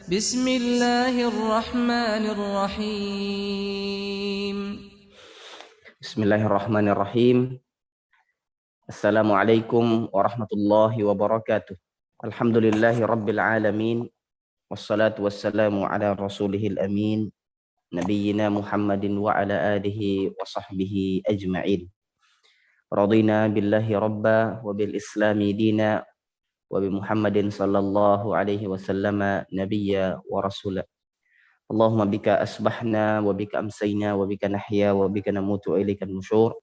بسم الله الرحمن الرحيم. Bismillahirrahmanirrahim. Assalamualaikum warahmatullahi wabarakatuh. Alhamdulillahi rabbil alamin. Wassalatu wassalamu ala rasulihil amin. Nabiyyina Muhammadin wa ala alihi wa sahbihi ajma'in. Radina billahi rabba wa bil islami dina wa bi Muhammadin sallallahu alaihi wasallama nabiyya wa rasula. Allahumma bika asbahna wa bika amsayna wa bika nahya wa bika namutu wa ilaika nusyur.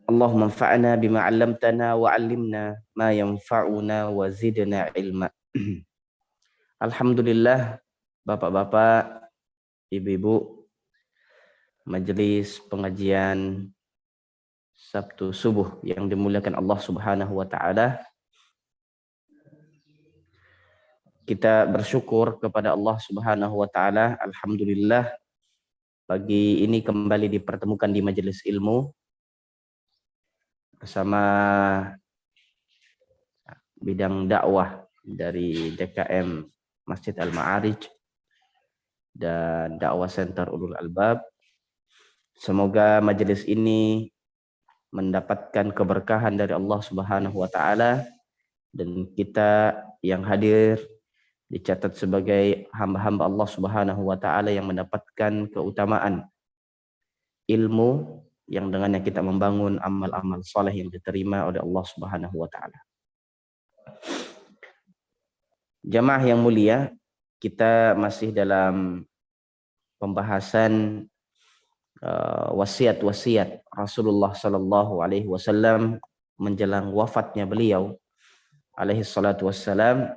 Allahumma anfa'na bima 'allamtana wa 'allimna ma yanfa'una wa zidna ilma. Alhamdulillah, Bapak-bapak, Ibu-ibu, majelis pengajian Sabtu subuh yang dimuliakan Allah Subhanahu wa taala. Kita bersyukur kepada Allah Subhanahu wa taala. Alhamdulillah, pagi ini kembali dipertemukan di majelis ilmu bersama bidang dakwah dari DKM Masjid Al-Ma'arij dan Dakwah Center Ulul Albab. Semoga majelis ini mendapatkan keberkahan dari Allah Subhanahu wa taala dan kita yang hadir dicatat sebagai hamba-hamba Allah Subhanahu wa taala yang mendapatkan keutamaan ilmu yang dengannya kita membangun amal-amal saleh yang diterima oleh Allah Subhanahu wa taala. Jamaah yang mulia, kita masih dalam pembahasan wasiat-wasiat Rasulullah Sallallahu Alaihi Wasallam menjelang wafatnya beliau alaihi salatu wassalam.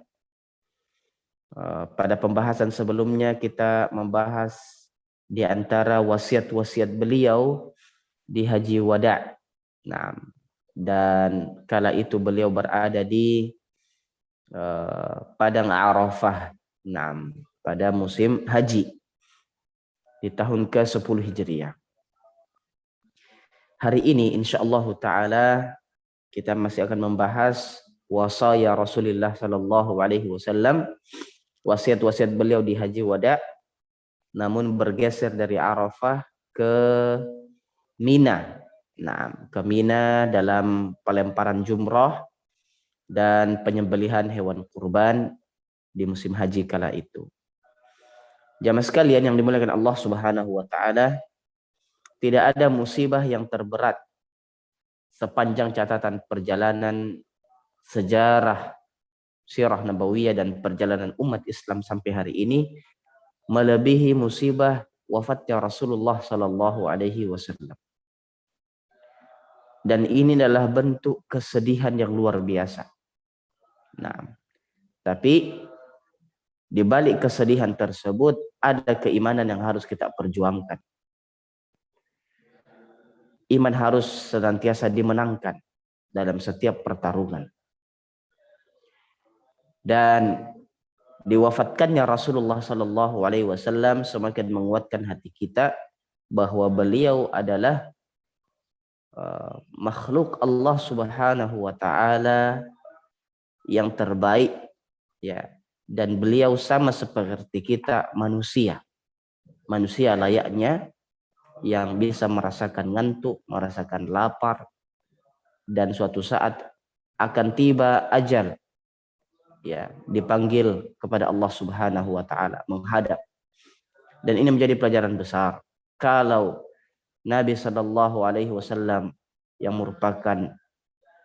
Pada pembahasan sebelumnya kita membahas di antara wasiat-wasiat beliau di Haji Wada'. Nah, dan kala itu beliau berada di Padang Arafah. Nah, pada musim haji di tahun ke-10 Hijriah. Hari ini insyaallah taala kita masih akan membahas wasaya Rasulullah sallallahu alaihi wasallam, wasiat-wasiat beliau di Haji Wada', namun bergeser dari Arafah ke Mina. Nah, ke Mina dalam pelemparan jumrah dan penyembelihan hewan kurban di musim haji kala itu. Jamaah sekalian yang dimuliakan Allah Subhanahu wa taala, tidak ada musibah yang terberat sepanjang catatan perjalanan sejarah sirah nabawiyah dan perjalanan umat Islam sampai hari ini melebihi musibah wafatnya Rasulullah sallallahu alaihi wasallam. Dan ini adalah bentuk kesedihan yang luar biasa. Nah, tapi di balik kesedihan tersebut ada keimanan yang harus kita perjuangkan. Iman harus senantiasa dimenangkan dalam setiap pertarungan. Dan diwafatkannya Rasulullah Sallallahu Alaihi Wasallam semakin menguatkan hati kita bahwa beliau adalah makhluk Allah Subhanahu Wa Taala yang terbaik, ya. Dan beliau sama seperti kita, manusia layaknya yang bisa merasakan ngantuk, merasakan lapar, dan suatu saat akan tiba ajal, ya, dipanggil kepada Allah Subhanahu wa taala, menghadap. Dan ini menjadi pelajaran besar. Kalau Nabi sallallahu alaihi wasallam yang merupakan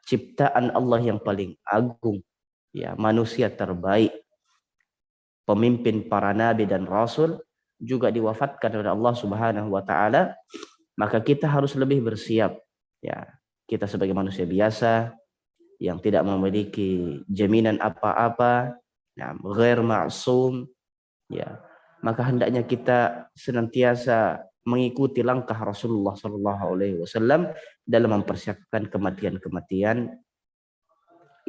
ciptaan Allah yang paling agung, ya, manusia terbaik, pemimpin para nabi dan rasul, juga diwafatkan oleh Allah Subhanahu wa taala, maka kita harus lebih bersiap, ya. Kita sebagai manusia biasa yang tidak memiliki jaminan apa-apa, ya, ghair ma'sum, ya, maka hendaknya kita senantiasa mengikuti langkah Rasulullah sallallahu alaihi wasallam dalam mempersiapkan kematian-kematian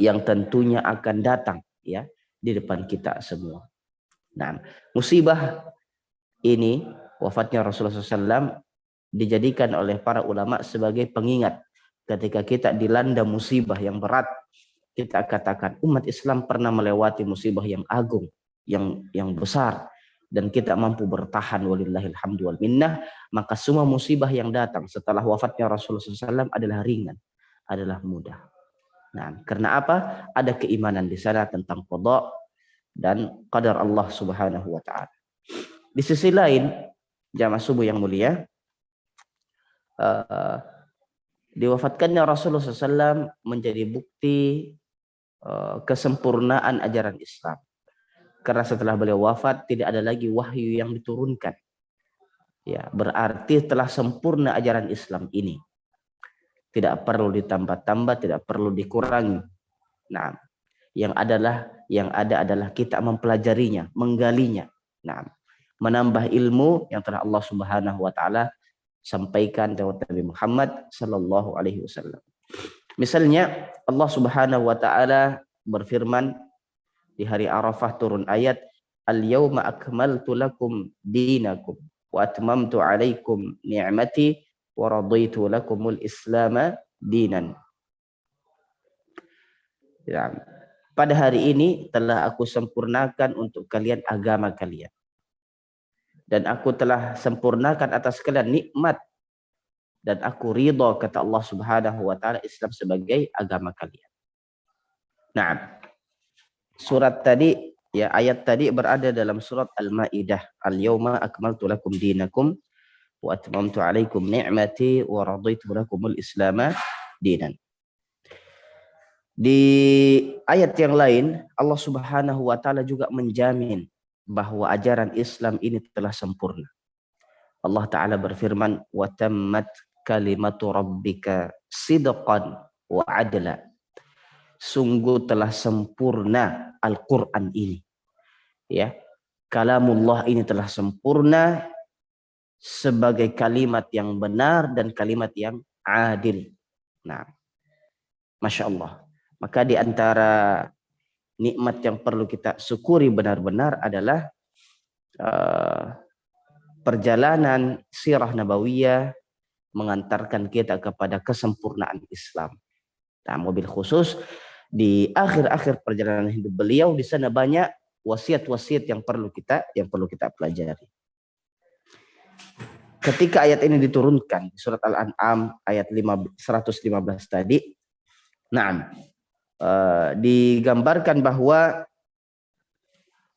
yang tentunya akan datang, ya, di depan kita semua. Nah, musibah ini, wafatnya Rasulullah SAW, dijadikan oleh para ulama sebagai pengingat ketika kita dilanda musibah yang berat, kita katakan umat Islam pernah melewati musibah yang agung, yang besar, dan kita mampu bertahan walillahil hamdu wal minnah, maka semua musibah yang datang setelah wafatnya Rasulullah SAW adalah ringan, adalah mudah. Nah, karena apa? Ada keimanan di sana tentang qada dan qadar Allah Subhanahu wa taala. Di sisi lain, jamaah subuh yang mulia, diwafatkannya Rasulullah SAW menjadi bukti kesempurnaan ajaran Islam. Karena setelah beliau wafat tidak ada lagi wahyu yang diturunkan. Ya, berarti telah sempurna ajaran Islam ini. Tidak perlu ditambah-tambah, tidak perlu dikurangi. Nah, yang ada adalah kita mempelajarinya, menggalinya. Nah, menambah ilmu yang telah Allah Subhanahu wa taala sampaikan lewat Nabi Muhammad sallallahu alaihi wasallam. Misalnya Allah Subhanahu wa taala berfirman di hari Arafah turun ayat al-yauma akmaltu lakum dinakum wa atmamtu alaikum ni'mati wa raditu lakumul islama dinan. Ya, pada hari ini telah aku sempurnakan untuk kalian agama kalian. Dan aku telah sempurnakan atas kalian nikmat. Dan aku ridha, kata Allah Subhanahu wa taala, Islam sebagai agama kalian. Nah, surat tadi, ya ayat tadi berada dalam surat Al-Maidah. Al-yauma akmaltu lakum dinakum wa atmamtu alaikum ni'mati wa raditu lakumul islama dinan. Di ayat yang lain, Allah Subhanahu wa taala juga menjamin bahwa ajaran Islam ini telah sempurna. Allah taala berfirman, "Wa tammat kalimatu rabbika sidqan wa adla." Sungguh telah sempurna Al-Qur'an ini. Ya. Kalamullah ini telah sempurna sebagai kalimat yang benar dan kalimat yang adil. Nah, Masya Allah. Maka di antara nikmat yang perlu kita syukuri benar-benar adalah perjalanan sirah nabawiyah mengantarkan kita kepada kesempurnaan Islam. Nah, mobil khusus di akhir-akhir perjalanan hidup beliau, di sana banyak wasiat-wasiat yang perlu kita pelajari. Ketika ayat ini diturunkan di surat Al-An'am ayat 115 tadi, digambarkan bahwa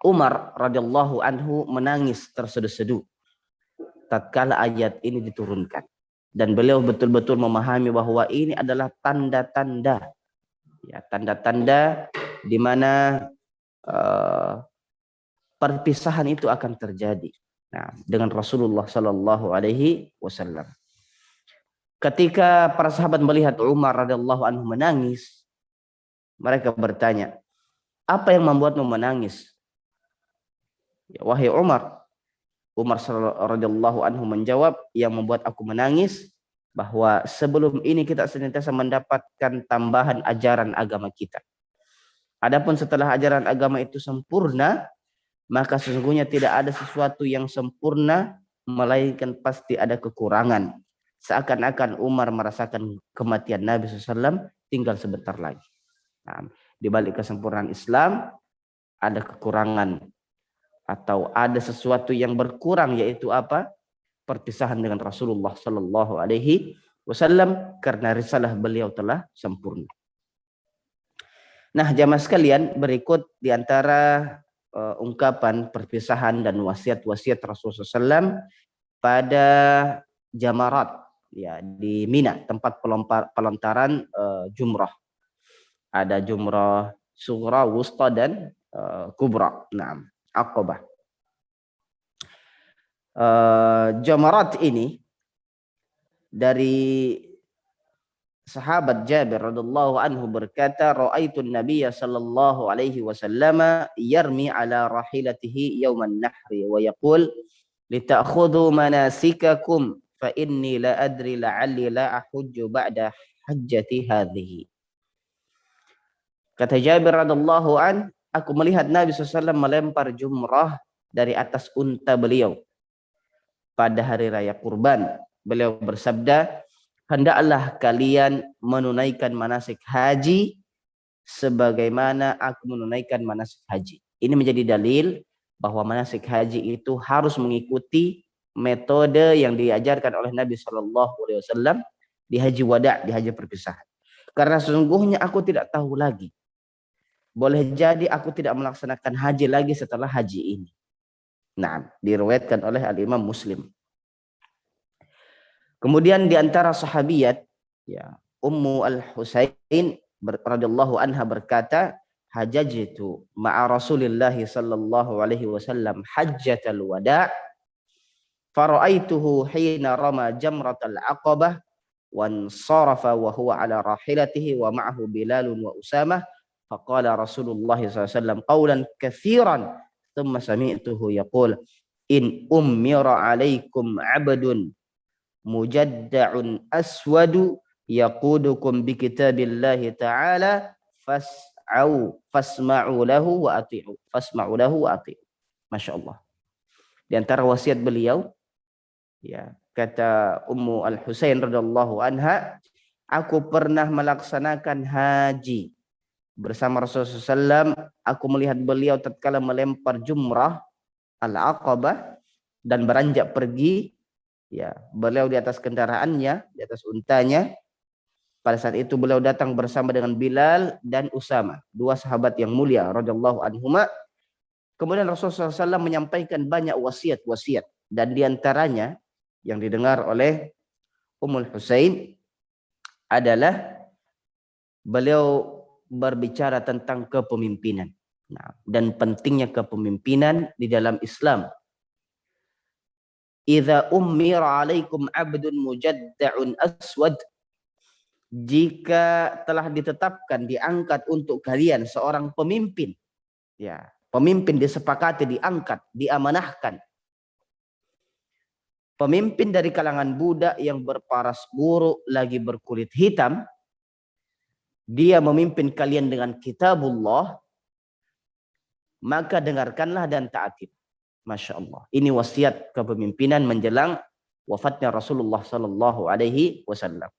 Umar radhiyallahu anhu menangis terseduh-seduh tatkala ayat ini diturunkan. Dan beliau betul-betul memahami bahwa ini adalah tanda-tanda, ya, tanda-tanda di mana perpisahan itu akan terjadi. Nah, dengan Rasulullah Sallallahu Alaihi Wasallam. Ketika para sahabat melihat Umar radhiyallahu anhu menangis, mereka bertanya, apa yang membuatmu menangis? Ya, wahai Umar. Umar radhiyallahu anhu menjawab, yang membuat aku menangis bahwa sebelum ini kita senantiasa mendapatkan tambahan ajaran agama kita. Adapun setelah ajaran agama itu sempurna, maka sesungguhnya tidak ada sesuatu yang sempurna, melainkan pasti ada kekurangan. Seakan-akan Umar merasakan kematian Nabi SAW tinggal sebentar lagi. Nah, di balik kesempurnaan Islam ada kekurangan atau ada sesuatu yang berkurang, yaitu apa? Perpisahan dengan Rasulullah Sallallahu Alaihi Wasallam, karena risalah beliau telah sempurna. Nah, jamaah sekalian, berikut diantara ungkapan perpisahan dan wasiat-wasiat Rasulullah SAW pada jamarat, ya, di Mina, tempat pelontaran jumrah. Ada jumrah sughra, wusta, dan kubra. Nah, Aqabah. Jamarat ini dari sahabat Jabir radhiyallahu anhu berkata, "Ra'aitu an-nabiyya sallallahu alaihi wasallam yarmi ala rahilatihi yauman nahri wa yaqul lita'khudhu manasikakum fa inni la adri la'alli la ahujju ba'da hajjati hadhihi." Kata Jabir radhiyallahu an, aku melihat Nabi SAW melempar jumrah dari atas unta beliau pada hari raya kurban. Beliau bersabda, hendaklah kalian menunaikan manasik haji sebagaimana aku menunaikan manasik haji. Ini menjadi dalil bahwa manasik haji itu harus mengikuti metode yang diajarkan oleh Nabi SAW di haji wada, di haji perpisahan. Karena sesungguhnya aku tidak tahu lagi. Boleh jadi aku tidak melaksanakan haji lagi setelah haji ini. Nah, diriwayatkan oleh Al-Imam Muslim. Kemudian di antara sahabiyat, ya, Ummu Al-Husain radhiyallahu anha berkata, hajajtu ma'a Rasulillah sallallahu alaihi wasallam hajjatal wada' fara'aituhu hina rama jamratal aqabah wan sarafa wa huwa ala rahilatihi wa ma'ahu Bilalun wa Usamah faqala Rasulullah sallallahu alaihi wasallam qawlan katsiran thumma sami'tuhu yaqul in ummira alaikum 'abdun mujadda'un aswadu yaqudukum bi kitabillahi ta'ala fasma'u lahu wa ati'u. Masya Allah. Di antara wasiat beliau, ya, kata Ummu Al-Husain radhiyallahu anha, aku pernah melaksanakan haji bersama Rasulullah SAW. Aku melihat beliau tatkala melempar jumrah Al-Aqabah dan beranjak pergi. Ya, beliau di atas kendaraannya, di atas untanya. Pada saat itu beliau datang bersama dengan Bilal dan Usamah, dua sahabat yang mulia radhiyallahu anhuma. Kemudian Rasulullah SAW menyampaikan banyak wasiat-wasiat, dan diantaranya yang didengar oleh Ummul Husain adalah beliau berbicara tentang kepemimpinan. Nah, dan pentingnya kepemimpinan di dalam Islam. Idza ummira alaikum abdun mujadda'un aswad, jika telah ditetapkan, diangkat untuk kalian seorang pemimpin, ya, pemimpin disepakati, diangkat, diamanahkan, pemimpin dari kalangan budak yang berparas buruk lagi berkulit hitam, dia memimpin kalian dengan kitabullah, maka dengarkanlah dan taati. Masya Allah. Ini wasiat kepemimpinan menjelang wafatnya Rasulullah Sallallahu Alaihi Wasallam.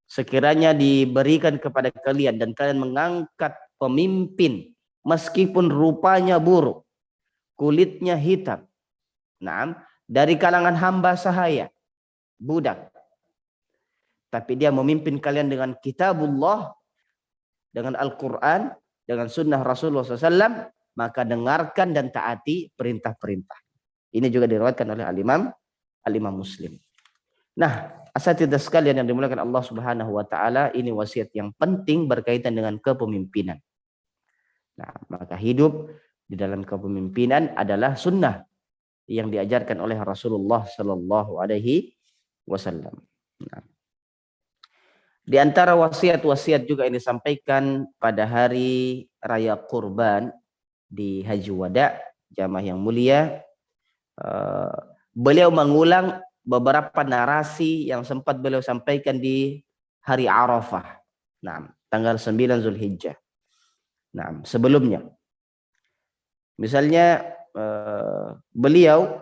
Sekiranya diberikan kepada kalian dan kalian mengangkat pemimpin meskipun rupanya buruk, kulitnya hitam, nah, dari kalangan hamba sahaya, budak, tapi dia memimpin kalian dengan kitabullah, dengan Al-Quran, dengan sunnah Rasulullah SAW, maka dengarkan dan taati perintah-perintah. Ini juga diriwayatkan oleh Al-Imam Muslim. Nah, asatidzah sekalian yang dimuliakan Allah Subhanahu wa taala, ini wasiat yang penting berkaitan dengan kepemimpinan. Nah, maka hidup di dalam kepemimpinan adalah sunnah yang diajarkan oleh Rasulullah sallallahu alaihi wasallam. Nah, di antara wasiat-wasiat juga ini disampaikan pada hari raya Kurban di Haji Wada, jamaah yang mulia, beliau mengulang beberapa narasi yang sempat beliau sampaikan di hari Arafah. Nah, tanggal 9 Zulhijjah. Nah, sebelumnya. Misalnya beliau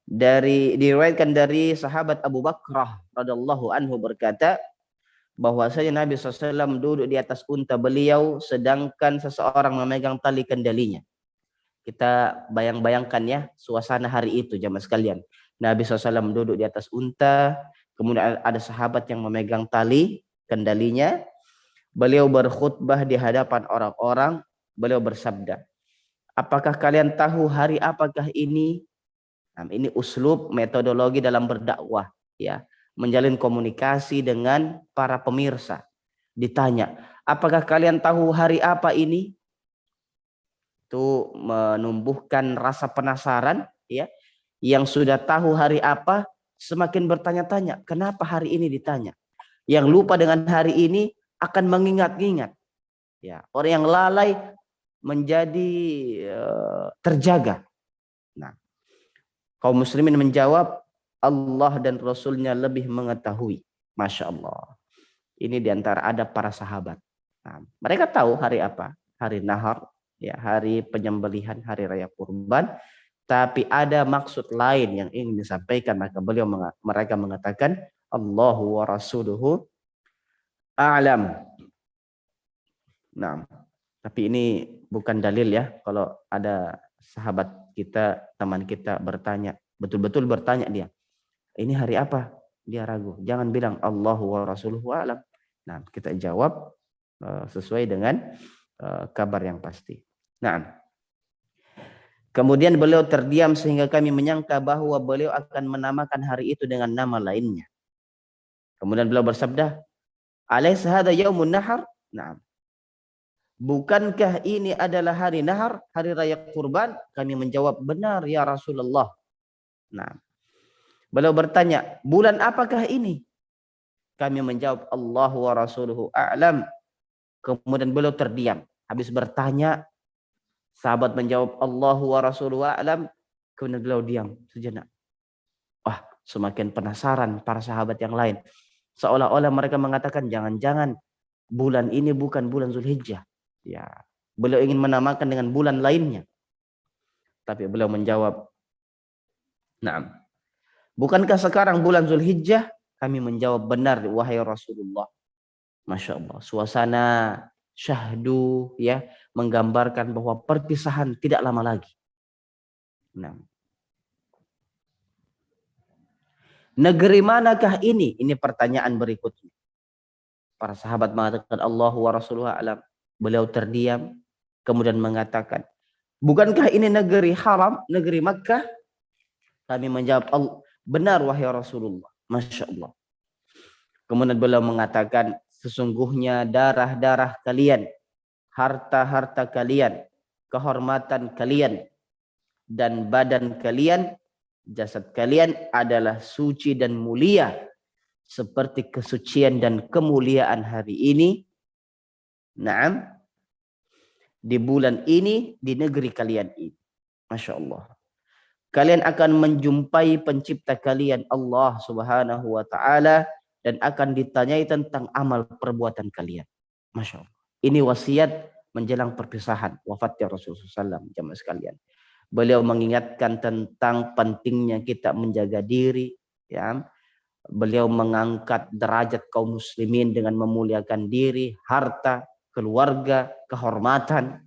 diriwayatkan dari sahabat Abu Bakrah radhiyallahu anhu berkata bahwasanya Nabi SAW duduk di atas unta beliau sedangkan seseorang memegang tali kendalinya. Kita bayangkan ya suasana hari itu jamaah sekalian. Nabi SAW duduk di atas unta, kemudian ada sahabat yang memegang tali kendalinya. Beliau berkhutbah di hadapan orang-orang. Beliau bersabda, apakah kalian tahu hari apakah ini? Nah, ini uslub metodologi dalam berdakwah, ya, menjalin komunikasi dengan para pemirsa. Ditanya, apakah kalian tahu hari apa ini? Itu menumbuhkan rasa penasaran, ya. Yang sudah tahu hari apa semakin bertanya-tanya, kenapa hari ini ditanya? Yang lupa dengan hari ini akan mengingat-ingat. Ya, orang yang lalai menjadi terjaga. Nah, kaum muslimin menjawab, Allah dan Rasulnya lebih mengetahui. Masya Allah. Ini diantara adab para sahabat. Nah, mereka tahu hari apa? Hari Nahar, ya, hari penyembelihan, hari raya Kurban. Tapi ada maksud lain yang ingin disampaikan. Maka mereka mengatakan, Allahu wa Rasuluhu a'lam. Nah, tapi ini bukan dalil ya. Kalau ada sahabat kita, teman kita bertanya, betul-betul bertanya dia, ini hari apa? Dia ragu. Jangan bilang Allahu wa rasuluhu a'lam. Nah, kita jawab sesuai dengan kabar yang pasti. Nah, kemudian beliau terdiam sehingga kami menyangka bahwa beliau akan menamakan hari itu dengan nama lainnya. Kemudian beliau bersabda, "Alaysa hadza yaumun nahar?" Nah, bukankah ini adalah hari nahar, hari raya kurban? Kami menjawab, benar ya Rasulullah. Nah, beliau bertanya, bulan apakah ini? Kami menjawab, Allah wa rasuluhu a'lam. Kemudian beliau terdiam. Habis bertanya, sahabat menjawab, Allah wa rasuluhu a'lam. Kemudian beliau diam sejenak. Wah, semakin penasaran para sahabat yang lain. Seolah-olah mereka mengatakan, jangan-jangan bulan ini bukan bulan Zulhijjah. Ya, beliau ingin menamakan dengan bulan lainnya. Tapi beliau menjawab, "Na'am. Bukankah sekarang bulan Zulhijjah?" Kami menjawab, benar wahai Rasulullah. Masya Allah, suasana syahdu ya menggambarkan bahwa perpisahan tidak lama lagi. Nah, negeri manakah ini? Ini pertanyaan berikutnya. Para sahabat mengatakan Allahu wa rasuluhu a'lam. Beliau terdiam kemudian mengatakan, bukankah ini negeri haram, negeri Makkah? Kami menjawab, benar wahai Rasulullah. Masya Allah. Kemudian beliau mengatakan, sesungguhnya darah-darah kalian, harta-harta kalian, kehormatan kalian, dan badan kalian, jasad kalian adalah suci dan mulia, seperti kesucian dan kemuliaan hari ini. Naam, di bulan ini, di negeri kalian ini. Masya Allah. Kalian akan menjumpai pencipta kalian Allah subhanahu wa ta'ala dan akan ditanyai tentang amal perbuatan kalian. Masya Allah. Ini wasiat menjelang perpisahan wafatnya Rasulullah SAW, jamaah sekalian. Beliau mengingatkan tentang pentingnya kita menjaga diri. Ya. Beliau mengangkat derajat kaum muslimin dengan memuliakan diri, harta, keluarga, kehormatan.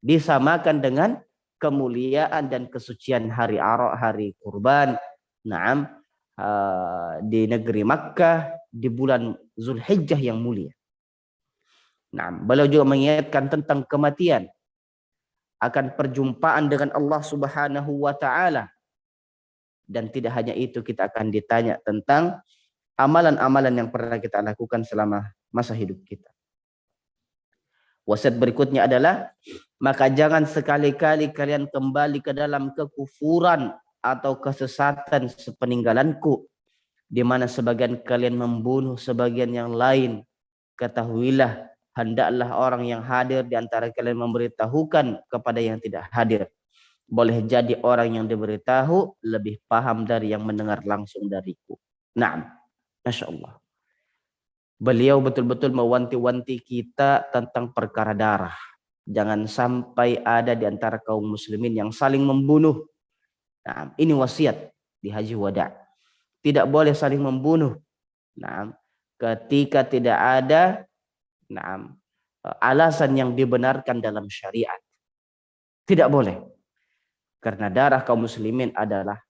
Disamakan dengan kemuliaan dan kesucian hari Arafah, hari kurban. Naam, di negeri Makkah di bulan Zulhijjah yang mulia. Naam, beliau juga mengingatkan tentang kematian, akan perjumpaan dengan Allah Subhanahu wa taala. Dan tidak hanya itu, kita akan ditanya tentang amalan-amalan yang pernah kita lakukan selama masa hidup kita. Wasiat berikutnya adalah, maka jangan sekali-kali kalian kembali ke dalam kekufuran atau kesesatan sepeninggalanku, di mana sebagian kalian membunuh sebagian yang lain. Ketahuilah, hendaklah orang yang hadir di antara kalian memberitahukan kepada yang tidak hadir. Boleh jadi orang yang diberitahu lebih paham dari yang mendengar langsung dariku. Naam, Masya Allah. Beliau betul-betul mewanti-wanti kita tentang perkara darah. Jangan sampai ada di antara kaum muslimin yang saling membunuh. Nah, ini wasiat di Haji Wada. Tidak boleh saling membunuh. Nah, ketika tidak ada alasan yang dibenarkan dalam syariat. Tidak boleh. Karena darah kaum muslimin adalah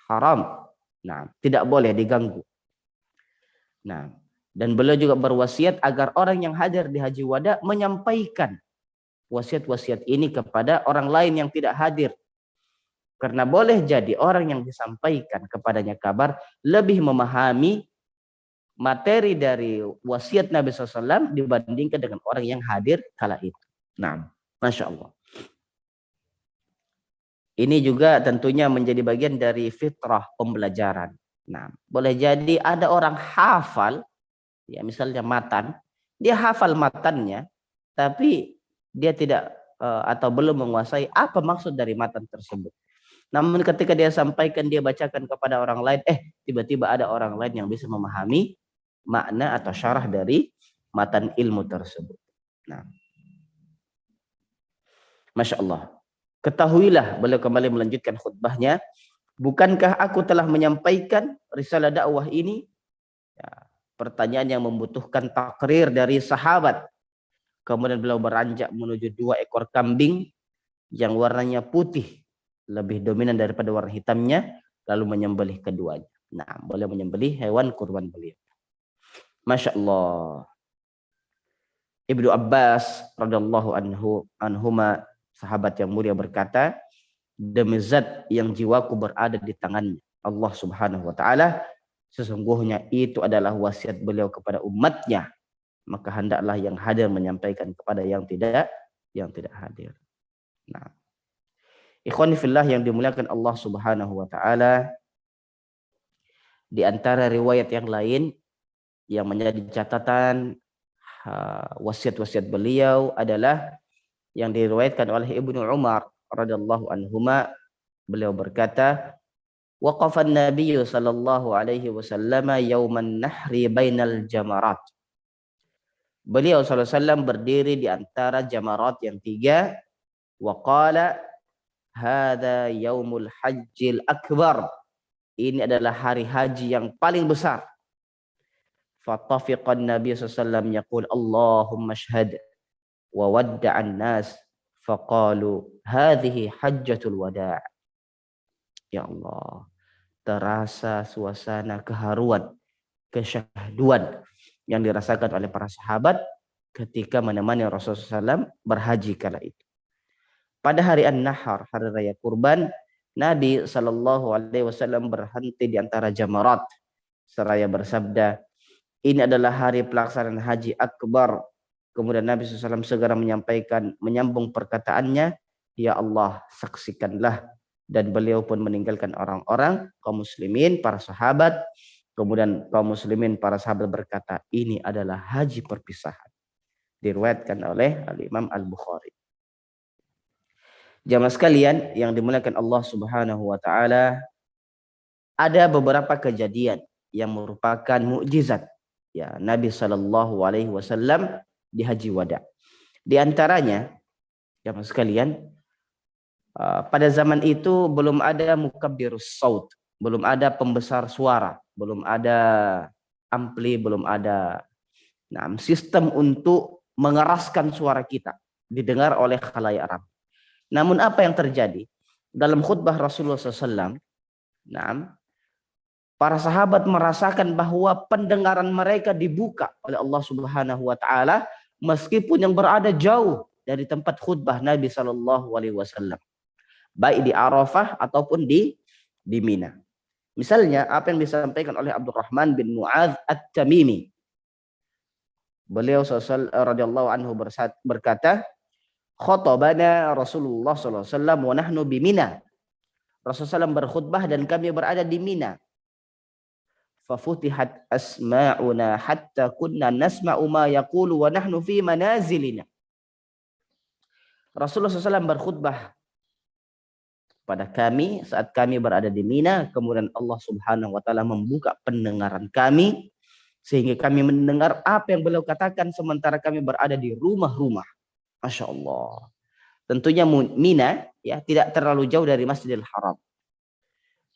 haram. Nah, tidak boleh diganggu. Nah, dan beliau juga berwasiat agar orang yang hadir di Haji Wada menyampaikan wasiat-wasiat ini kepada orang lain yang tidak hadir. Karena boleh jadi orang yang disampaikan kepadanya kabar lebih memahami materi dari wasiat Nabi SAW dibandingkan dengan orang yang hadir kala itu. Nah, Masya Allah. Ini juga tentunya menjadi bagian dari fitrah pembelajaran. Nah, boleh jadi ada orang hafal, ya misalnya matan, dia hafal matannya, tapi dia tidak atau belum menguasai apa maksud dari matan tersebut. Namun ketika dia sampaikan, dia bacakan kepada orang lain, tiba-tiba ada orang lain yang bisa memahami makna atau syarah dari matan ilmu tersebut. Nah, Masya Allah. Ketahuilah, beliau kembali melanjutkan khutbahnya, bukankah aku telah menyampaikan risalah dakwah ini? Ya, pertanyaan yang membutuhkan takrir dari sahabat. Kemudian beliau beranjak menuju 2 ekor kambing yang warnanya putih, lebih dominan daripada warna hitamnya, lalu menyembelih keduanya. Nah, boleh menyembelih hewan kurban beliau. Masya Allah. Ibnu Abbas radhiyallahu anhuma, sahabat yang mulia, berkata, demi zat yang jiwaku berada di tangannya, Allah Subhanahu wa taala, sesungguhnya itu adalah wasiat beliau kepada umatnya, maka hendaklah yang hadir menyampaikan kepada yang tidak hadir. Nah, ikhwani fillah yang dimuliakan Allah Subhanahu wa taala, di antara riwayat yang lain yang menjadi catatan wasiat-wasiat beliau adalah yang diriwayatkan oleh Ibnu Umar radhiyallahu anhuma. Beliau berkata, waqafa an-nabiy sallallahu alaihi wasallam yauman nahri bainal jamarat. Beliau sallallahu alaihi wasallam berdiri di antara jamarat yang 3, wa qala hadza yaumul hajjil akbar. Ini adalah hari haji yang paling besar. Fatafiqan Nabi sallallahu yaqul Allahumma syhad wa wadda'an nas faqalu hadhihi hajjatul wada'. Ya Allah, terasa suasana keharuan, kesyahduan yang dirasakan oleh para sahabat ketika menemani Rasulullah SAW berhaji kala itu. Pada hari An-Nahar, hari raya kurban, Nabi SAW berhenti di antara jamarat seraya bersabda, ini adalah hari pelaksanaan haji akbar. Kemudian Nabi SAW segera menyambung perkataannya, ya Allah, saksikanlah. Dan beliau pun meninggalkan orang-orang, kaum muslimin, para sahabat. Kemudian kaum muslimin, para sahabat berkata, ini adalah haji perpisahan. Diriwayatkan oleh Al-Imam Al-Bukhari. Jamaah sekalian yang dimuliakan Allah Subhanahu wa taala, ada beberapa kejadian yang merupakan mukjizat ya Nabi sallallahu alaihi wasallam di haji wada. Di antaranya jamaah sekalian, pada zaman itu belum ada mukabbirus saut, belum ada pembesar suara, belum ada ampli, belum ada sistem untuk mengeraskan suara kita didengar oleh khalayak Arab. Namun apa yang terjadi? Dalam khutbah Rasulullah SAW, para sahabat merasakan bahwa pendengaran mereka dibuka oleh Allah Subhanahu wa taala meskipun yang berada jauh dari tempat khutbah Nabi sallallahu alaihi wasallam. Baik di Arafah ataupun di Mina. Misalnya apa yang disampaikan oleh Abdurrahman bin Mu'adz At-Tamimi. Beliau radhiyallahu anhu berkata, khatabana Rasulullah sallallahu alaihi wasallam wa nahnu bi Mina. Rasulullah SAW berkhutbah dan kami berada di Mina. Fafutihat asma'una hatta kunna nasma'u ma yaqulu wa nahnu fi manazilina. Rasulullah SAW berkhutbah pada kami saat kami berada di Mina, kemudian Allah Subhanahu wa taala membuka pendengaran kami sehingga kami mendengar apa yang beliau katakan sementara kami berada di rumah-rumah. Masya Allah. Tentunya Mina ya tidak terlalu jauh dari Masjidil Haram.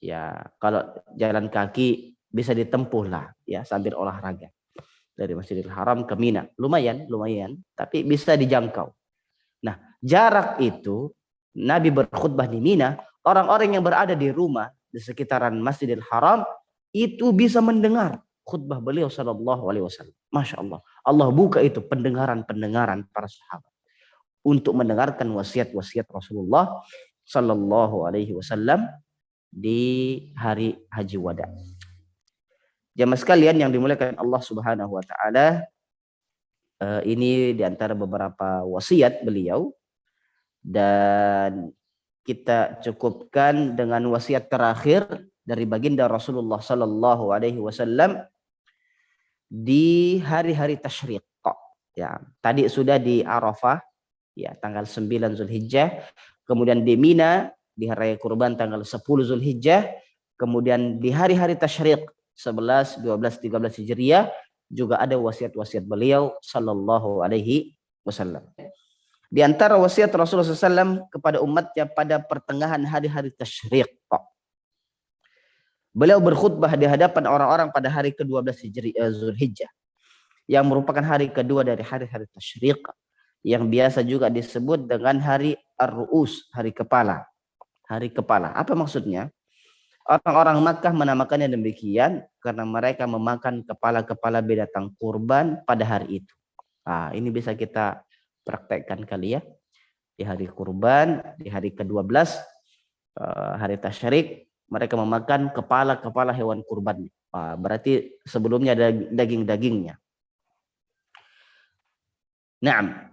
Ya, kalau jalan kaki bisa ditempuh lah ya sambil olahraga. Dari Masjidil Haram ke Mina. Lumayan, tapi bisa dijangkau. Nah, jarak itu Nabi berkhutbah di Mina, orang-orang yang berada di rumah di sekitaran Masjidil Haram itu bisa mendengar khutbah beliau sallallahu alaihi wasallam. Masya Allah. Allah buka itu pendengaran para sahabat untuk mendengarkan wasiat-wasiat Rasulullah sallallahu alaihi wasallam di hari haji wada. Jamaah sekalian yang dimuliakan Allah Subhanahu wa taala, ini di antara beberapa wasiat beliau dan kita cukupkan dengan wasiat terakhir dari baginda Rasulullah sallallahu alaihi wasallam di hari-hari tasyriq. Ya, tadi sudah di Arafah ya tanggal 9 Zulhijjah, kemudian di Mina di hari kurban tanggal 10 Zulhijjah, kemudian di hari-hari tasyriq 11, 12, 13 Hijriah juga ada wasiat-wasiat beliau sallallahu alaihi wasallam. Di antara wasiat Rasulullah SAW kepada umatnya pada pertengahan hari-hari tasyriq, Beliau berkhutbah di hadapan orang-orang pada hari ke-12 Zulhijjah, yang merupakan hari kedua dari hari-hari tasyriq, yang biasa juga disebut dengan hari Ar-Ru'us, hari kepala. Hari kepala. Apa maksudnya? Orang-orang Makkah menamakannya demikian karena mereka memakan kepala-kepala binatang kurban pada hari itu. Nah, ini bisa kita praktekkan kali ya. Di hari kurban, di hari ke-12, hari tasyrik, mereka memakan kepala-kepala hewan kurban. Berarti sebelumnya ada daging-dagingnya. Naam.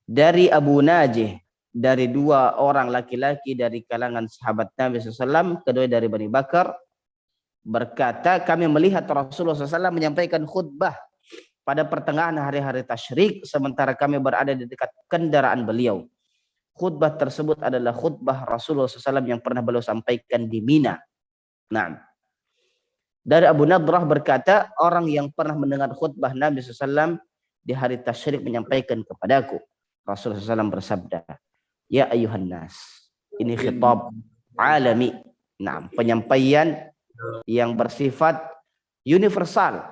Dari Abu Najih, dari dua orang laki-laki dari kalangan sahabat Nabi SAW, kedua dari Bani Bakar, berkata, kami melihat Rasulullah SAW menyampaikan khutbah pada pertengahan hari-hari tasyrik, sementara kami berada di dekat kendaraan beliau. Khutbah tersebut adalah khutbah Rasulullah SAW yang pernah beliau sampaikan di Mina. Nah, dari Abu Nadrah berkata, orang yang pernah mendengar khutbah Nabi SAW di hari tasyrik menyampaikan kepadaku. Rasulullah SAW bersabda, ya ayuhan nas, ini khitab alami. Nah, penyampaian yang bersifat universal,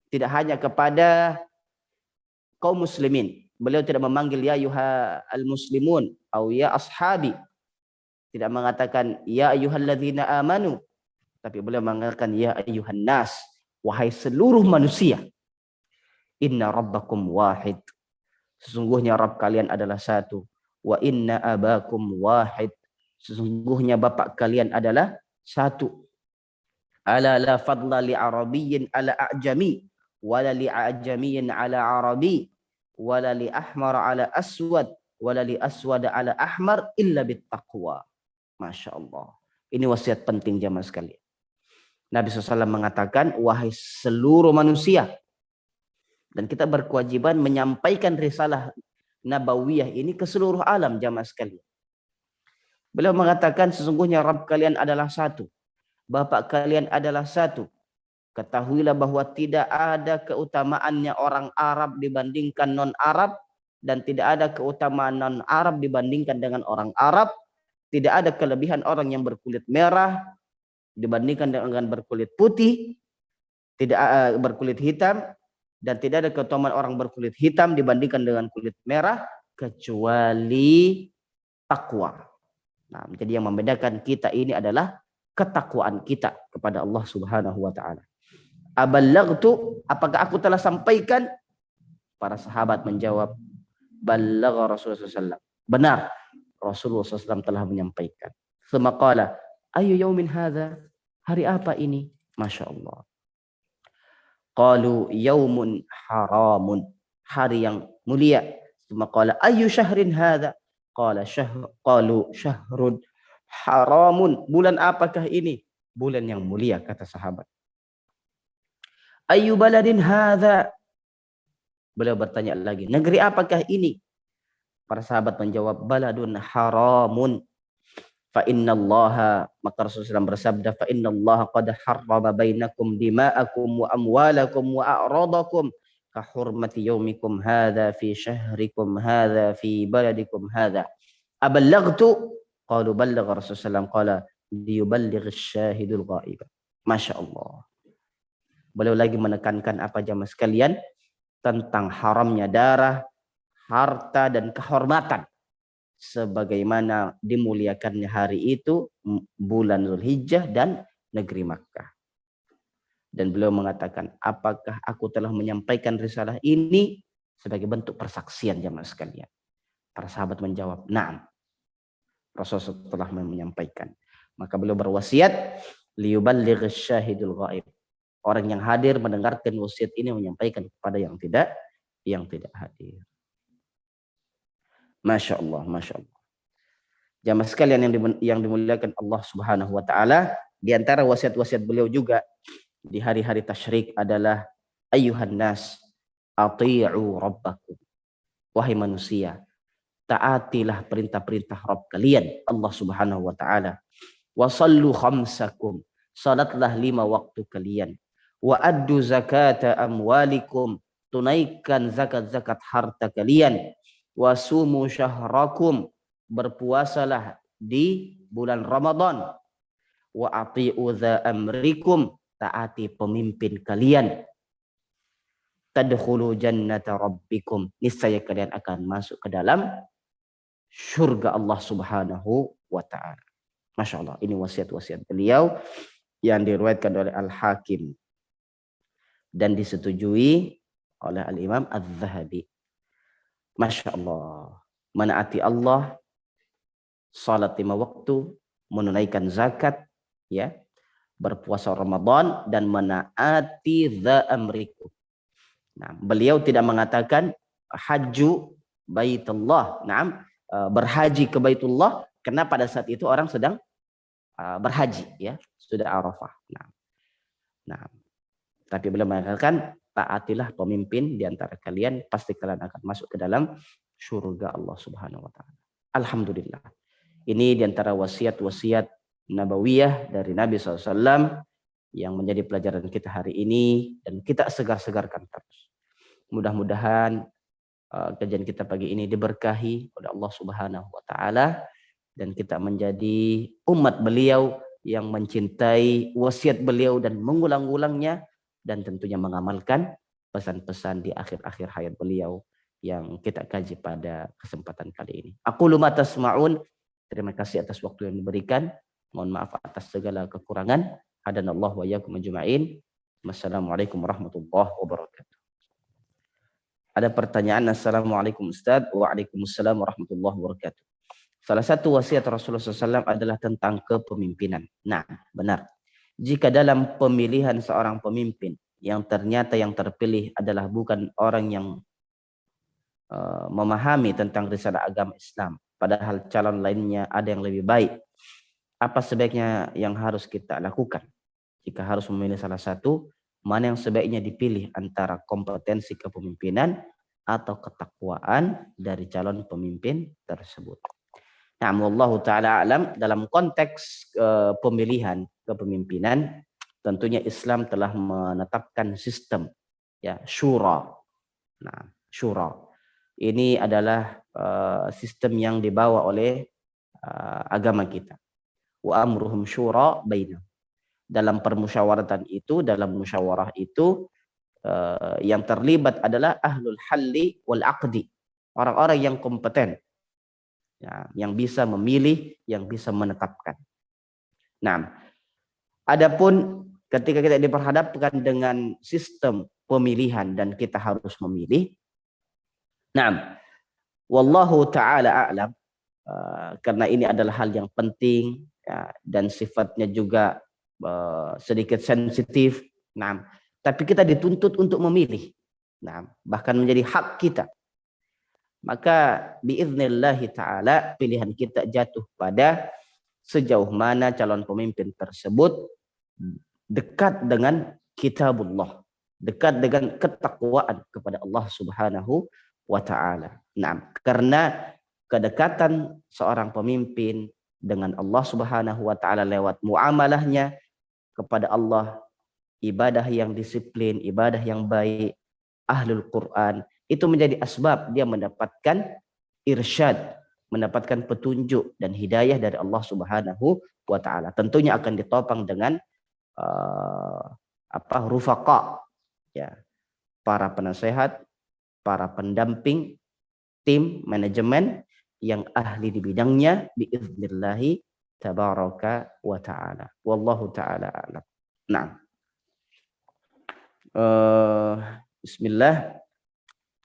tidak hanya kepada kaum muslimin. Beliau tidak memanggil ya ayuha al-muslimun atau ya ashabi. Tidak mengatakan ya ayyuhalladzina amanu, tapi beliau mengatakan ya ayuhan nas, wahai seluruh manusia. Inna rabbakum wahid. Sesungguhnya Rabb kalian adalah satu. Wa inna abakum wahid. Sesungguhnya bapak kalian adalah satu. Ala la fadla li arabiyyin ala a'jami, wala li a'jamiyyin ala arabi, wala li ahmar ala aswad, wala li aswad ala ahmar illa bittaqwa. Masya Allah. Ini wasiat penting jamaah sekalian. Nabi SAW mengatakan, wahai seluruh manusia, dan kita berkewajiban menyampaikan risalah nabawiyah ini ke seluruh alam jamaah sekalian. Beliau mengatakan sesungguhnya Rabb kalian adalah satu. Bapak kalian adalah satu. Ketahuilah bahwa tidak ada keutamaannya orang Arab dibandingkan non-Arab. Dan tidak ada keutamaan non-Arab dibandingkan dengan orang Arab. Tidak ada kelebihan orang yang berkulit merah dibandingkan dengan berkulit putih. Tidak berkulit hitam. Dan tidak ada keutamaan orang berkulit hitam dibandingkan dengan kulit merah kecuali takwa. Nah, jadi yang membedakan kita ini adalah ketakwaan kita kepada Allah Subhanahu wa taala. Aballaghtu, apakah aku telah sampaikan? Para sahabat menjawab, ballagha Rasulullah SAW. Benar, Rasulullah SAW telah menyampaikan. Tsumma qala, ayu yaumin hadza? Hari apa ini? Masya Allah. Qalu yaumun haramun, hari yang mulia. Tsumma qala ayu syahrin hadza? Qalu syahrun haramun, bulan apakah ini? Bulan yang mulia, kata sahabat. Ayu baladin hadza? Beliau bertanya lagi, negeri apakah ini? Para sahabat menjawab, baladun haramun. Fa innallaha, maka Rasulullah bersabda, fa innallaha qad harrama bainakum dima'akum wa amwalakum wa a'radakum ka hurmati yaumikum hadza fi syahrikum hadza fi baladikum hadza. Aballaghtu? Qalu ballagha Rasulullah, qala liyuballigh asy-syahidul ghaib. Masya Allah. Beliau lagi menekankan apa jamaah sekalian tentang haramnya darah, harta dan kehormatan. Sebagaimana dimuliakannya hari itu bulan Zulhijjah dan negeri Makkah. Dan beliau mengatakan, apakah aku telah menyampaikan risalah ini sebagai bentuk persaksian jamaah sekalian? Para sahabat menjawab, na'am. Rasulullah telah menyampaikan. Maka beliau berwasiat, liyuballigh syahidul ghaib. Orang yang hadir mendengarkan wasiat ini menyampaikan kepada yang tidak hadir. Masya Allah, Masya Allah. Jamaah sekalian yang dimuliakan Allah Subhanahu wa taala, di antara wasiat-wasiat beliau juga di hari-hari tasyrik adalah ayyuhan nas ati'u rabbakum. Wahai manusia, taatilah perintah-perintah Rabb kalian, Allah Subhanahu wa taala. Wa sallu khamsakum, salatlah 5 waktu kalian. Wa addu zakata amwalikum, tunaikan zakat-zakat harta kalian. Wasumu syahrakum, berpuasalah di bulan Ramadan. wa ati'u dza amrikum, taati pemimpin kalian. Tadkhulu jannata rabbikum, niscaya kalian akan masuk ke dalam surga Allah Subhanahu wa taala. Masya Allah, ini wasiat-wasiat beliau yang diriwayatkan oleh Al-Hakim dan disetujui oleh Al-Imam Az-Zahabi. Masya Allah, menaati Allah, salat 5 waktu, menunaikan zakat, ya, berpuasa Ramadan, dan menaati dza amrikum. Nah, beliau tidak mengatakan haju baitullah, berhaji ke Baitullah, karena pada saat itu orang sedang berhaji, ya, sudah Arafah. Nah, tapi beliau mengatakan taatilah pemimpin di antara kalian, pasti kalian akan masuk ke dalam surga Allah Subhanahu wa taala. Alhamdulillah. Ini di antara wasiat-wasiat nabawiyah dari Nabi SAW yang menjadi pelajaran kita hari ini, dan kita segar-segarkan terus. Mudah-mudahan kajian kita pagi ini diberkahi oleh Allah Subhanahu wa taala, dan kita menjadi umat beliau yang mencintai wasiat beliau dan mengulang-ulangnya, dan tentunya mengamalkan pesan-pesan di akhir-akhir hayat beliau yang kita kaji pada kesempatan kali ini. Aqulu ma tasma'un. Terima kasih atas waktu yang diberikan. Mohon maaf atas segala kekurangan. Hadanallahu wa iyyakum ajma'in. Wassalamualaikum warahmatullahi wabarakatuh. Ada pertanyaan? Assalamualaikum Ustaz. Waalaikumsalam warahmatullahi wabarakatuh. Salah satu wasiat Rasulullah SAW adalah tentang kepemimpinan. Nah, benar. Jika dalam pemilihan seorang pemimpin yang ternyata yang terpilih adalah bukan orang yang memahami tentang risalah agama Islam, padahal calon lainnya ada yang lebih baik, apa sebaiknya yang harus kita lakukan? Jika harus memilih salah satu, mana yang sebaiknya dipilih antara kompetensi kepemimpinan atau ketakwaan dari calon pemimpin tersebut? Nah, wallahu taala alam, dalam konteks pemilihan kepemimpinan, tentunya Islam telah menetapkan sistem, ya, syura. Nah, syura ini adalah sistem yang dibawa oleh agama kita. Wa amruhum syura bainahum. Dalam permusyawaratan itu, dalam musyawarah itu, yang terlibat adalah ahlul halli wal aqdi, orang-orang yang kompeten, ya, yang bisa memilih, yang bisa menetapkan. Nah, adapun ketika kita diperhadapkan dengan sistem pemilihan dan kita harus memilih, nah, wallahu taala a'lam, karena ini adalah hal yang penting, ya, dan sifatnya juga sedikit sensitif. Nah, tapi kita dituntut untuk memilih. Nah, bahkan menjadi hak kita. Maka biiznillahi ta'ala pilihan kita jatuh pada sejauh mana calon pemimpin tersebut dekat dengan kitabullah, dekat dengan ketakwaan kepada Allah Subhanahu wa ta'ala. Nah, karena kedekatan seorang pemimpin dengan Allah Subhanahu wa ta'ala lewat muamalahnya kepada Allah, ibadah yang disiplin, ibadah yang baik, ahlul Quran, itu menjadi asbab dia mendapatkan irsyad, mendapatkan petunjuk dan hidayah dari Allah Subhanahu wa taala. Tentunya akan ditopang dengan rufaqa, ya, para penasehat, para pendamping, tim manajemen yang ahli di bidangnya biiznillahi tabaraka wa ta'ala. Wallahu ta'ala a'lam. Nah, bismillah,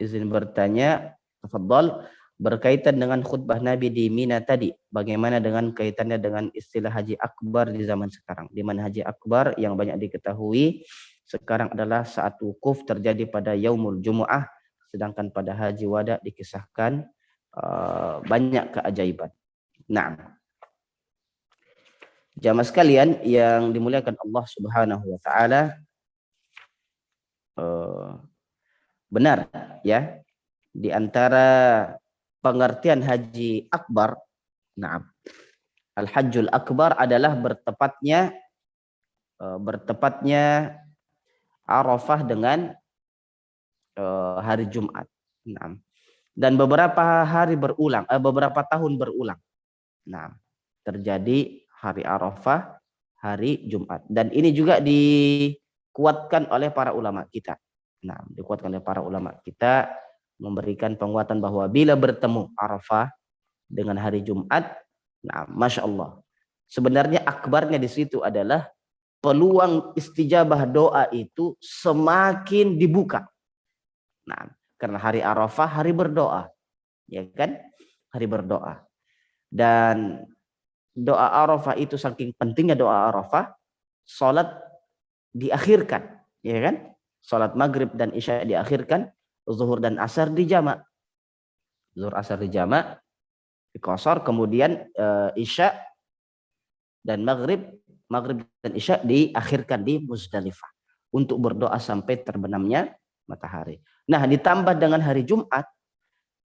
izin bertanya, tafadhal, berkaitan dengan khutbah Nabi di Mina tadi, bagaimana dengan kaitannya dengan istilah haji akbar di zaman sekarang? Di mana haji akbar yang banyak diketahui sekarang adalah saat wukuf terjadi pada yaumul jumu'ah, sedangkan pada haji wada dikisahkan banyak keajaiban. Nah, jamaah sekalian yang dimuliakan Allah Subhanahu wa taala, benar, ya, di antara pengertian haji akbar, nah, al-hajjul akbar adalah bertepatnya Arafah dengan hari Jumat. Nah, dan beberapa tahun berulang. Nah, terjadi hari Arafah, hari Jumat. Dan ini juga dikuatkan oleh para ulama kita. Nah, dikuatkan oleh para ulama kita memberikan penguatan bahwa bila bertemu Arafah dengan hari Jumat, nah, masya Allah. Sebenarnya akbarnya di situ adalah peluang istijabah doa itu semakin dibuka. Nah, karena hari Arafah hari berdoa, ya kan? Hari berdoa. Dan doa Arafah itu saking pentingnya doa Arafah, salat diakhirkan, ya kan? Salat maghrib dan isya diakhirkan, zuhur dan asar dijamak. Zuhur asar dijamak, dikosor, kemudian isya dan maghrib dan isya diakhirkan di Muzdalifah untuk berdoa sampai terbenamnya matahari. Nah, ditambah dengan hari Jumat,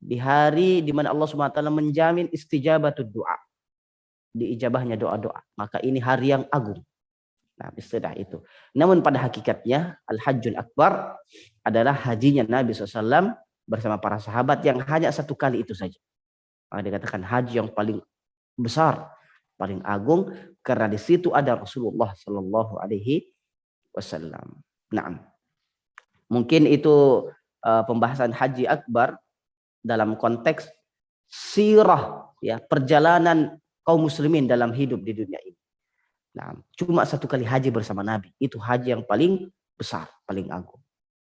di hari di mana Allah SWT menjamin istijabatud doa, diijabahnya doa-doa, maka ini hari yang agung. Nah, istilah itu. Namun pada hakikatnya Al-Hajjul Akbar adalah hajinya Nabi SAW bersama para sahabat yang hanya satu kali itu saja. Maka dikatakan haji yang paling besar, paling agung, karena di situ ada Rasulullah Sallallahu Alaihi Wasallam. Nah, mungkin itu pembahasan haji akbar dalam konteks sirah, ya, perjalanan kaum muslimin dalam hidup di dunia ini. Nah, cuma satu kali haji bersama Nabi, itu haji yang paling besar, paling agung.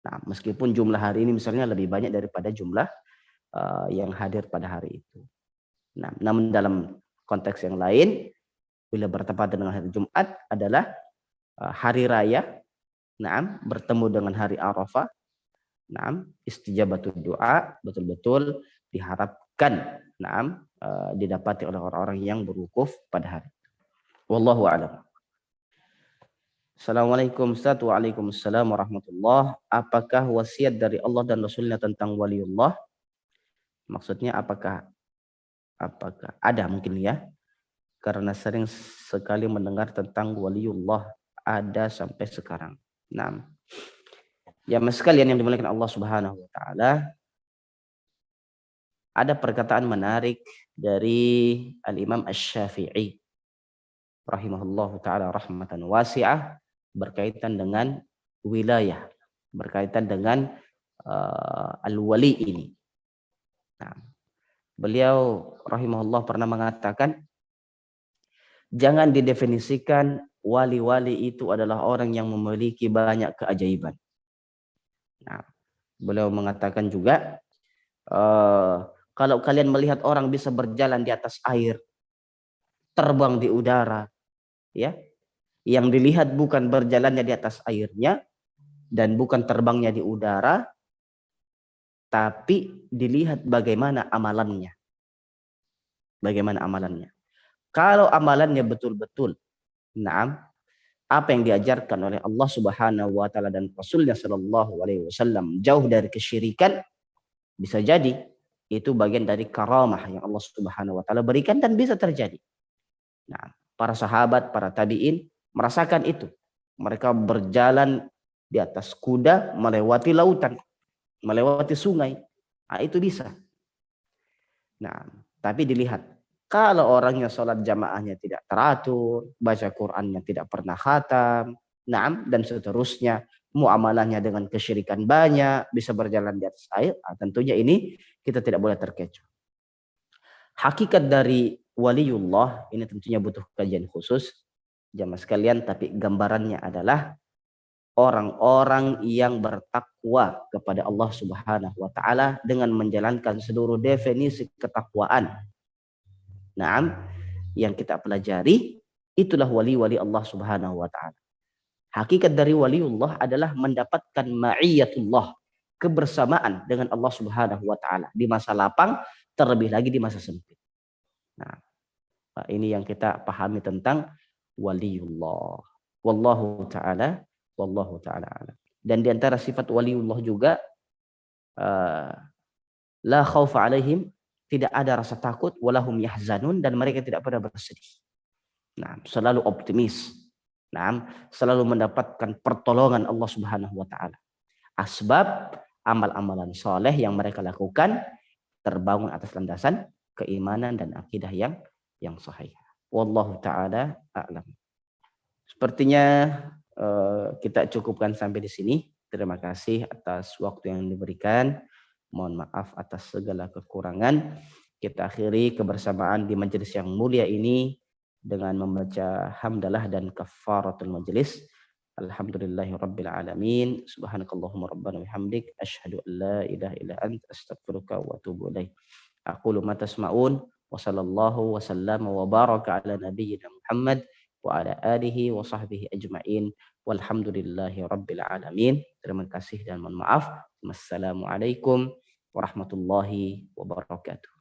Nah, meskipun jumlah hari ini misalnya lebih banyak daripada jumlah yang hadir pada hari itu. Nah, namun dalam konteks yang lain, bila bertepatan dengan hari Jumat adalah hari raya, nah, bertemu dengan hari Arafah, nah, istijabatul doa betul-betul diharapkan, nah, didapati oleh orang-orang yang berwukuf pada hari. Wallahu a'lam. Assalamualaikum Ustaz. Waalaikumsalam warahmatullah. Apakah wasiat dari Allah dan Rasulnya tentang waliullah? Maksudnya apakah ada mungkin ya? Karena sering sekali mendengar tentang waliullah ada sampai sekarang. Nah, ya sekalian yang dimuliakan Allah Subhanahu wa taala, ada perkataan menarik dari Al-Imam Asy-Syafi'i rahimahullahu taala rahmatan wasi'ah berkaitan dengan wilayah, berkaitan dengan al-wali ini. Nah, beliau rahimahullah pernah mengatakan, jangan didefinisikan wali-wali itu adalah orang yang memiliki banyak keajaiban. Nah, beliau mengatakan juga, kalau kalian melihat orang bisa berjalan di atas air, terbang di udara, ya, yang dilihat bukan berjalannya di atas airnya dan bukan terbangnya di udara, tapi dilihat bagaimana amalannya. Bagaimana amalannya. Kalau amalannya betul-betul, nah, apa yang diajarkan oleh Allah Subhanahu wa taala dan Rasulnya Shallallahu alaihi wasallam jauh dari kesyirikan, bisa jadi itu bagian dari karamah yang Allah Subhanahu wa taala berikan dan bisa terjadi. Nah, para sahabat, para tabi'in merasakan itu. Mereka berjalan di atas kuda melewati lautan, melewati sungai. Nah, itu bisa. Nah, tapi dilihat, kalau orangnya sholat jamaahnya tidak teratur, baca Qur'annya tidak pernah khatam, nah, dan seterusnya, muamalahnya dengan kesyirikan banyak, bisa berjalan di atas air, tentunya ini kita tidak boleh terkecoh. Hakikat dari waliullah ini tentunya butuh kajian khusus, jamaah sekalian, tapi gambarannya adalah orang-orang yang bertakwa kepada Allah Subhanahu wa taala dengan menjalankan seluruh definisi ketakwaan. Naam, yang kita pelajari itulah wali-wali Allah Subhanahu wa taala. Hakikat dari waliullah adalah mendapatkan ma'iyatullah, kebersamaan dengan Allah Subhanahu wa taala di masa lapang, terlebih lagi di masa sempit. Nah, ini yang kita pahami tentang waliullah. Wallahu taala alam. Dan di antara sifat waliullah juga la khaufa alaihim, tidak ada rasa takut, walahum yahzanun, dan mereka tidak pernah bersedih. Nah, selalu optimis. Nah, selalu mendapatkan pertolongan Allah Subhanahu wa taala. Asbab amal-amalan soleh yang mereka lakukan terbangun atas landasan keimanan dan akidah yang sahih. Wallahu taala a'lam. Sepertinya kita cukupkan sampai di sini. Terima kasih atas waktu yang diberikan. Mohon maaf atas segala kekurangan. Kita akhiri kebersamaan di majelis yang mulia ini dengan membaca hamdalah dan kafaratul majelis. Alhamdulillahi rabbil alamin. Subhanakallahumma rabbana bihamdik asyhadu an la ilaha illa anta astaghfiruka wa atubu ilaik. Aqulu ma tasma'un wa sallallahu wa sallama wa baraka ala nabiyyina Muhammad wa ala alihi wa sahbihi ajma'in walhamdulillahi rabbil alamin. Terima kasih dan mohon maaf. Wassalamualaikum warahmatullahi wabarakatuh.